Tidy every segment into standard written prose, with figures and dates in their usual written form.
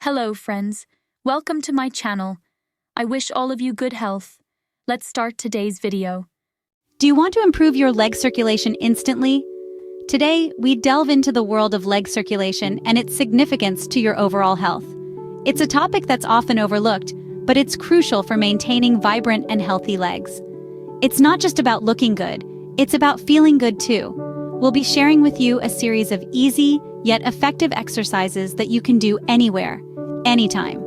Hello, friends. Welcome to my channel. I wish all of you good health. Let's start today's video. Do you want to improve your leg circulation instantly? Today, we delve into the world of leg circulation and its significance to your overall health. It's a topic that's often overlooked, but it's crucial for maintaining vibrant and healthy legs. It's not just about looking good, it's about feeling good too. We'll be sharing with you a series of easy, yet effective exercises that you can do anywhere, anytime.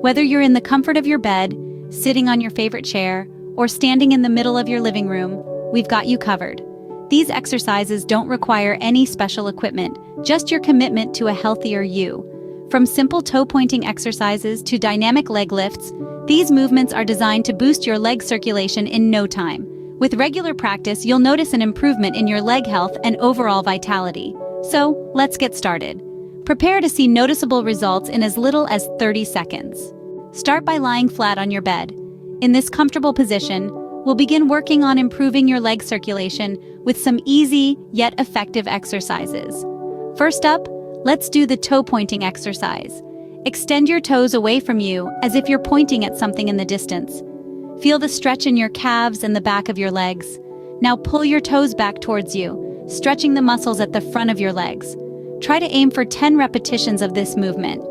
Whether you're in the comfort of your bed, sitting on your favorite chair, or standing in the middle of your living room, we've got you covered. These exercises don't require any special equipment, just your commitment to a healthier you. From simple toe-pointing exercises to dynamic leg lifts, these movements are designed to boost your leg circulation in no time. With regular practice, you'll notice an improvement in your leg health and overall vitality. So, let's get started. Prepare to see noticeable results in as little as 30 seconds. Start by lying flat on your bed. In this comfortable position, we'll begin working on improving your leg circulation with some easy yet effective exercises. First up, let's do the toe-pointing exercise. Extend your toes away from you as if you're pointing at something in the distance. Feel the stretch in your calves and the back of your legs. Now pull your toes back towards you, stretching the muscles at the front of your legs. Try to aim for 10 repetitions of this movement.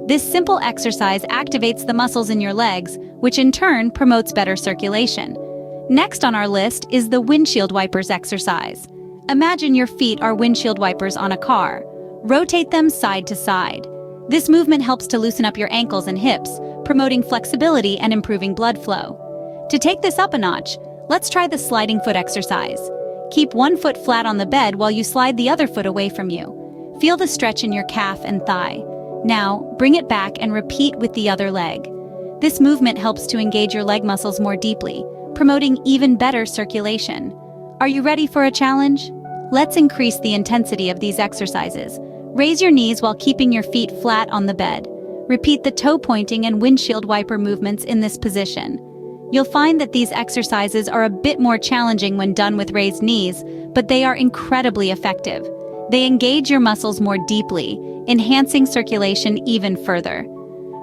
This simple exercise activates the muscles in your legs, which in turn promotes better circulation. Next on our list is the windshield wipers exercise. Imagine your feet are windshield wipers on a car. Rotate them side to side. This movement helps to loosen up your ankles and hips, promoting flexibility and improving blood flow. To take this up a notch, let's try the sliding foot exercise. Keep one foot flat on the bed while you slide the other foot away from you. Feel the stretch in your calf and thigh. Now, bring it back and repeat with the other leg. This movement helps to engage your leg muscles more deeply, promoting even better circulation. Are you ready for a challenge? Let's increase the intensity of these exercises. Raise your knees while keeping your feet flat on the bed. Repeat the toe pointing and windshield wiper movements in this position. You'll find that these exercises are a bit more challenging when done with raised knees, but they are incredibly effective. They engage your muscles more deeply, enhancing circulation even further.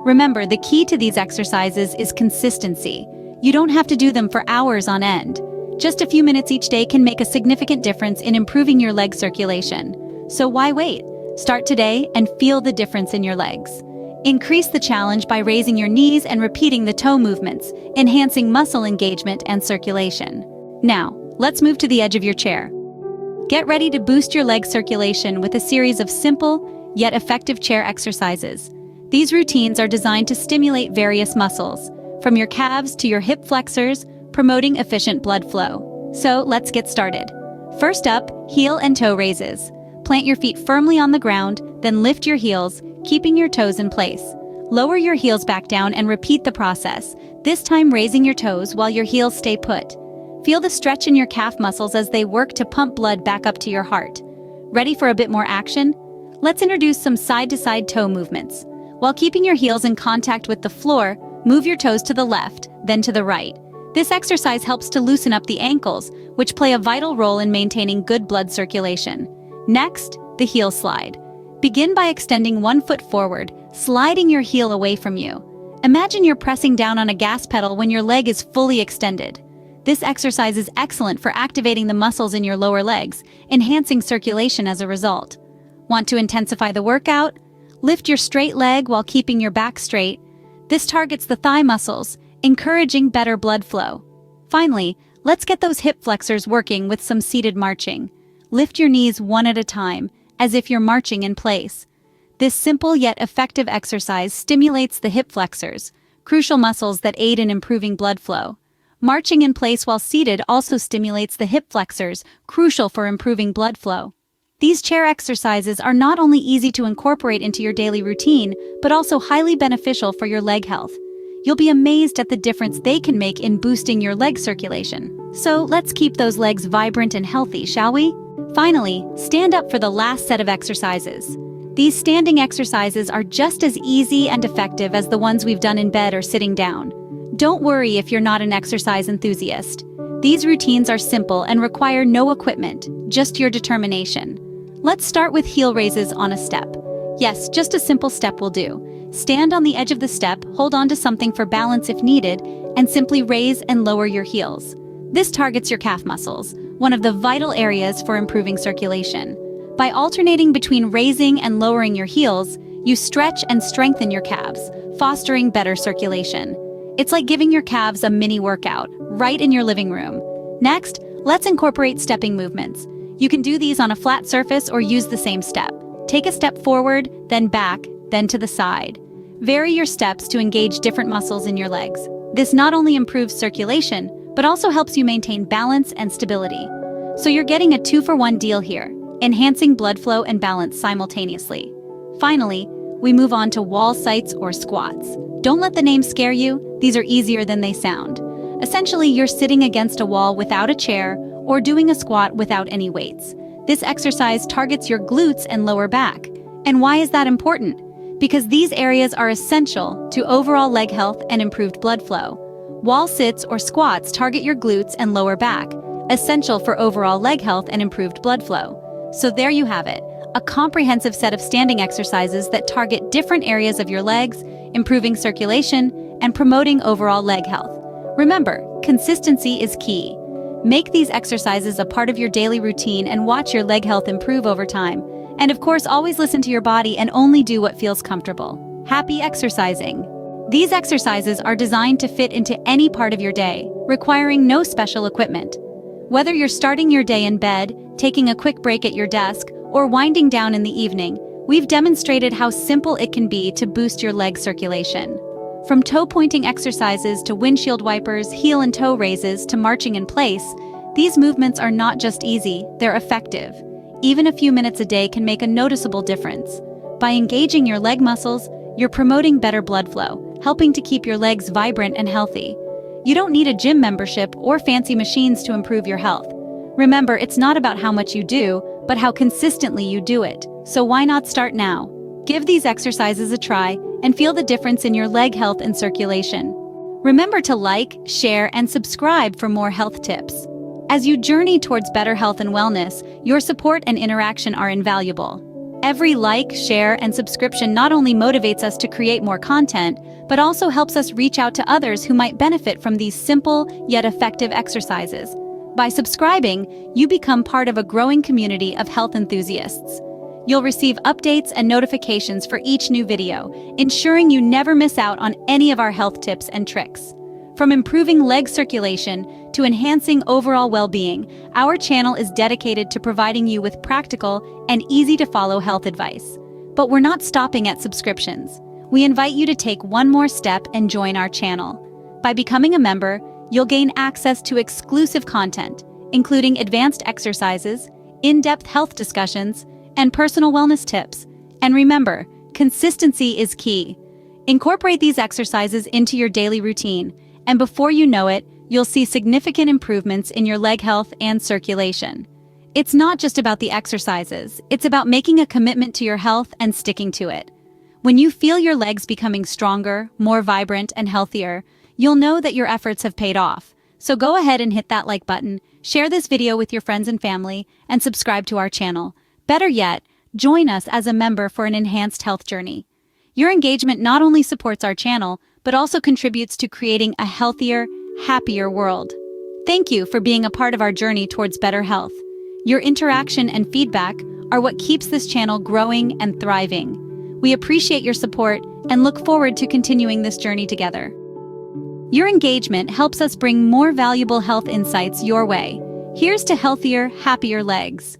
Remember, the key to these exercises is consistency. You don't have to do them for hours on end. Just a few minutes each day can make a significant difference in improving your leg circulation. So why wait? Start today and feel the difference in your legs. Increase the challenge by raising your knees and repeating the toe movements, enhancing muscle engagement and circulation. Now, let's move to the edge of your chair. Get ready to boost your leg circulation with a series of simple, yet effective chair exercises. These routines are designed to stimulate various muscles, from your calves to your hip flexors, promoting efficient blood flow. So, let's get started. First up, heel and toe raises. Plant your feet firmly on the ground, then lift your heels, keeping your toes in place. Lower your heels back down and repeat the process, this time raising your toes while your heels stay put. Feel the stretch in your calf muscles as they work to pump blood back up to your heart. Ready for a bit more action? Let's introduce some side-to-side toe movements. While keeping your heels in contact with the floor, move your toes to the left, then to the right. This exercise helps to loosen up the ankles, which play a vital role in maintaining good blood circulation. Next, the heel slide. Begin by extending one foot forward, sliding your heel away from you. Imagine you're pressing down on a gas pedal when your leg is fully extended. This exercise is excellent for activating the muscles in your lower legs, enhancing circulation as a result. Want to intensify the workout? Lift your straight leg while keeping your back straight. This targets the thigh muscles, encouraging better blood flow. Finally, let's get those hip flexors working with some seated marching. Lift your knees one at a time, as if you're marching in place. This simple yet effective exercise stimulates the hip flexors, crucial muscles that aid in improving blood flow. Marching in place while seated also stimulates the hip flexors, crucial for improving blood flow. These chair exercises are not only easy to incorporate into your daily routine, but also highly beneficial for your leg health. You'll be amazed at the difference they can make in boosting your leg circulation. So let's keep those legs vibrant and healthy, shall we? Finally, stand up for the last set of exercises. These standing exercises are just as easy and effective as the ones we've done in bed or sitting down. Don't worry if you're not an exercise enthusiast. These routines are simple and require no equipment, just your determination. Let's start with heel raises on a step. Yes, just a simple step will do. stand on the edge of the step, hold on to something for balance if needed, and simply raise and lower your heels. This targets your calf muscles, one of the vital areas for improving circulation. By alternating between raising and lowering your heels, you stretch and strengthen your calves, fostering better circulation. It's like giving your calves a mini workout, right in your living room. Next, let's incorporate stepping movements. You can do these on a flat surface or use the same step. Take a step forward, then back, then to the side. Vary your steps to engage different muscles in your legs. This not only improves circulation, but also helps you maintain balance and stability. So you're getting a 2-for-1 deal here, enhancing blood flow and balance simultaneously. Finally, we move on to wall sites or squats. Don't let the name scare you, these are easier than they sound. Essentially, you're sitting against a wall without a chair or doing a squat without any weights. This exercise targets your glutes and lower back. And why is that important? Because these areas are essential to overall leg health and improved blood flow. Wall sits or squats target your glutes and lower back, essential for overall leg health and improved blood flow. So there you have it, a comprehensive set of standing exercises that target different areas of your legs, improving circulation and promoting overall leg health. Remember, consistency is key. Make these exercises a part of your daily routine and watch your leg health improve over time. And of course, always listen to your body and only do what feels comfortable. Happy exercising! These exercises are designed to fit into any part of your day, requiring no special equipment. Whether you're starting your day in bed, taking a quick break at your desk, or winding down in the evening, we've demonstrated how simple it can be to boost your leg circulation. From toe-pointing exercises to windshield wipers, heel and toe raises to marching in place, these movements are not just easy, they're effective. Even a few minutes a day can make a noticeable difference. By engaging your leg muscles, you're promoting better blood flow, helping to keep your legs vibrant and healthy. You don't need a gym membership or fancy machines to improve your health. Remember, it's not about how much you do, but how consistently you do it. So why not start now? Give these exercises a try and feel the difference in your leg health and circulation. Remember to like, share, and subscribe for more health tips. As you journey towards better health and wellness, your support and interaction are invaluable. Every like, share, and subscription not only motivates us to create more content, but also helps us reach out to others who might benefit from these simple yet effective exercises. By subscribing, you become part of a growing community of health enthusiasts. You'll receive updates and notifications for each new video, ensuring you never miss out on any of our health tips and tricks. From improving leg circulation to enhancing overall well-being, our channel is dedicated to providing you with practical and easy-to-follow health advice. But we're not stopping at subscriptions. We invite you to take one more step and join our channel. By becoming a member, you'll gain access to exclusive content, including advanced exercises, in-depth health discussions, and personal wellness tips. And remember, consistency is key. Incorporate these exercises into your daily routine, and before you know it, you'll see significant improvements in your leg health and circulation. It's not just about the exercises, it's about making a commitment to your health and sticking to it. When you feel your legs becoming stronger, more vibrant, and healthier, you'll know that your efforts have paid off. So go ahead and hit that like button, share this video with your friends and family, and subscribe to our channel. Better yet, join us as a member for an enhanced health journey. Your engagement not only supports our channel, but also contributes to creating a healthier, happier world. Thank you for being a part of our journey towards better health. Your interaction and feedback are what keeps this channel growing and thriving. We appreciate your support and look forward to continuing this journey together. Your engagement helps us bring more valuable health insights your way. Here's to healthier, happier legs.